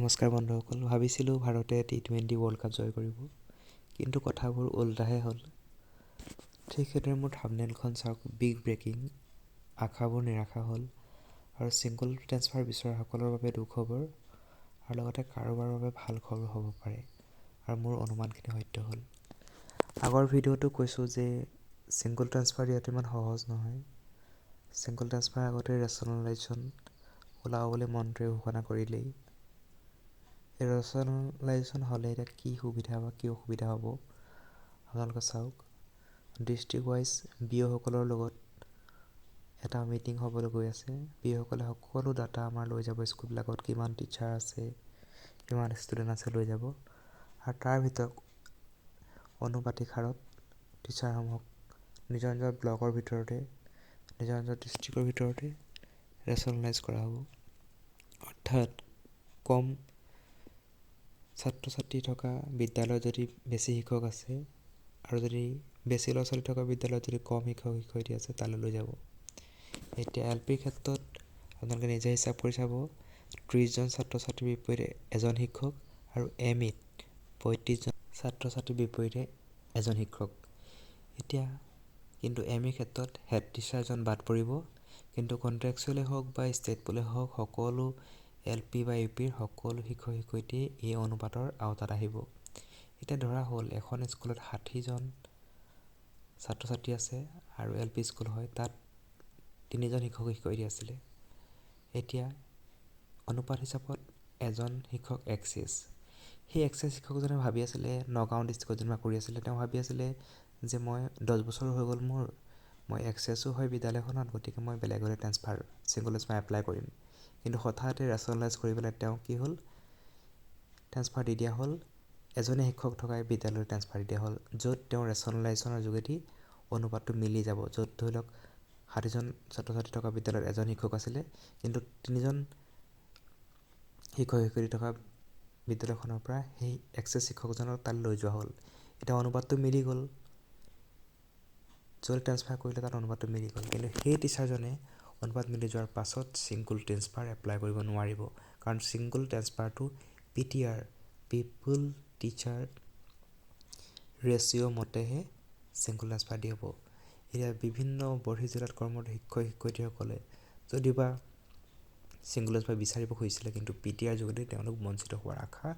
নমস্কাৰ বন্ধুসকল, ভাবিছিলোঁ ভাৰতে T20 ৱৰ্ল্ড কাপ জয় কৰিব, কিন্তু কথাবোৰ ওলোটাহে হ'ল। ঠিক সেইদৰে মোৰ থাম্বনেইলখন চাওক, বিগ ব্ৰেকিং, আশাবোৰ নিৰাশা হ'ল আৰু ছিংগল ট্ৰেন্সফাৰ বিচৰাসকলৰ বাবে দুখবৰ আৰু লগতে কাৰোবাৰ বাবে ভাল খবৰ হ'ব পাৰে আৰু মোৰ অনুমানখিনি সত্য হ'ল। আগৰ ভিডিঅ'টো কৈছোঁ যে ছিংগল ট্ৰেন্সফাৰ দিয়াটো ইমান সহজ নহয়। ছিংগল ট্ৰেন্সফাৰ আগতে ৰেচনেলাইজেশ্যন ওলাব বুলি মন্ত্ৰীয়ে ঘোষণা কৰিলেই। এই ৰেচনেলাইজেশ্যন হ'লে এতিয়া কি সুবিধা বা কি অসুবিধা হ'ব আপোনালোকে চাওক। ডিষ্ট্ৰিক্ট ৱাইজ বিঅ'সকলৰ লগত এটা মিটিং হ'বলৈ গৈ আছে। বিঅ'সকলে সকলো ডাটা আমাৰ লৈ যাব, স্কুলবিলাকত কিমান টিচাৰ আছে, কিমান ষ্টুডেণ্ট আছে লৈ যাব আৰু তাৰ ভিতৰত অনুপাতিক হাৰত টিচাৰসমূহক নিজৰ নিজৰ ব্লকৰ ভিতৰতে, নিজৰ নিজৰ ডিষ্ট্ৰিক্টৰ ভিতৰতে ৰেচনেলাইজ কৰা হ'ব। অৰ্থাৎ কম ছাত্ৰ ছাত্ৰী থকা বিদ্যালয়ত যদি বেছি শিক্ষক আছে আৰু যদি বেছি ল'ৰা ছোৱালী থকা বিদ্যালয়ত যদি কম শিক্ষক শিক্ষয়িত্ৰী আছে তালৈ লৈ যাব। এতিয়া LPৰ ক্ষেত্ৰত আপোনালোকে নিজে হিচাপ কৰি চাব, 30জন ছাত্ৰ ছাত্ৰীৰ বিপৰীতে এজন শিক্ষক আৰু MEত 35জন ছাত্ৰ ছাত্ৰীৰ বিপৰীতে এজন শিক্ষক। এতিয়া কিন্তু MEৰ ক্ষেত্ৰত হেড টিচাৰজন বাদ পৰিব, কিন্তু কণ্ট্ৰেকচুৱেলে হওক বা ষ্টেট পুলে হওক সকলো LP বা UPৰ সকলো শিক্ষক শিক্ষয়িত্ৰী এই অনুপাতৰ আওতাত আহিব। এতিয়া ধৰা হ'ল এখন স্কুলত 60জন ছাত্ৰ ছাত্ৰী আছে আৰু LP স্কুল হয়, তাত 3জন শিক্ষক শিক্ষয়িত্ৰী আছিলে। এতিয়া অনুপাত হিচাপত এজন শিক্ষক এক্সেছ। সেই এক্সেছ শিক্ষকজনে ভাবি আছিলে, নগাঁও ডিষ্ট্ৰিক্টত যেনিবা কৰি আছিলে, তেওঁ ভাবি আছিলে যে মই 10 বছৰ হৈ গ'ল মোৰ, মই এক্সেছো হয় বিদ্যালয়খনত, গতিকে মই বেলেগলৈ ছিংগল ট্ৰেন্সফাৰ এপ্লাই কৰিম। কিন্তু হঠাতে ৰেচনেলাইজ কৰি পেলাই তেওঁ কি হ'ল, ট্ৰেন্সফাৰ দি দিয়া হ'ল, এজনে শিক্ষক থকা বিদ্যালয়লৈ ট্ৰেন্সফাৰ দি দিয়া হ'ল, য'ত তেওঁ ৰেচনেলাইজেশ্যনৰ যোগেদি অনুপাতটো মিলি যাব। য'ত ধৰি লওক 60জন ছাত্ৰ ছাত্ৰী থকা বিদ্যালয়ত এজন শিক্ষক আছিলে, কিন্তু 3জন শিক্ষক শিক্ষয়িত্ৰী থকা বিদ্যালয়খনৰ পৰা সেই এক্সেছ শিক্ষকজনক তালৈ লৈ যোৱা হ'ল। এতিয়া অনুপাতটো মিলি গ'ল, য'ত ট্ৰেন্সফাৰ কৰিলে তাত অনুপাতটো মিলি গ'ল, কিন্তু সেই টিচাৰজনে অনুপাত মিলি যোৱাৰ পাছত ছিংগল ট্ৰেন্সফাৰ এপ্লাই কৰিব নোৱাৰিব, কাৰণ ছিংগল ট্ৰেন্সফাৰটো PTR পিপুল টিচাৰ ৰেচিঅ' মতেহে ছিংগল ট্ৰেন্সফাৰ দি হ'ব। এতিয়া বিভিন্ন বৰ্হি জিলাত কৰ্মৰত শিক্ষক শিক্ষয়িত্ৰীসকলে যদিওবা ছিংগল ট্ৰেন্সফাৰ বিচাৰিব খুজিছিলে, কিন্তু PTR যোগেদি তেওঁলোক বঞ্চিত হোৱাৰ আশা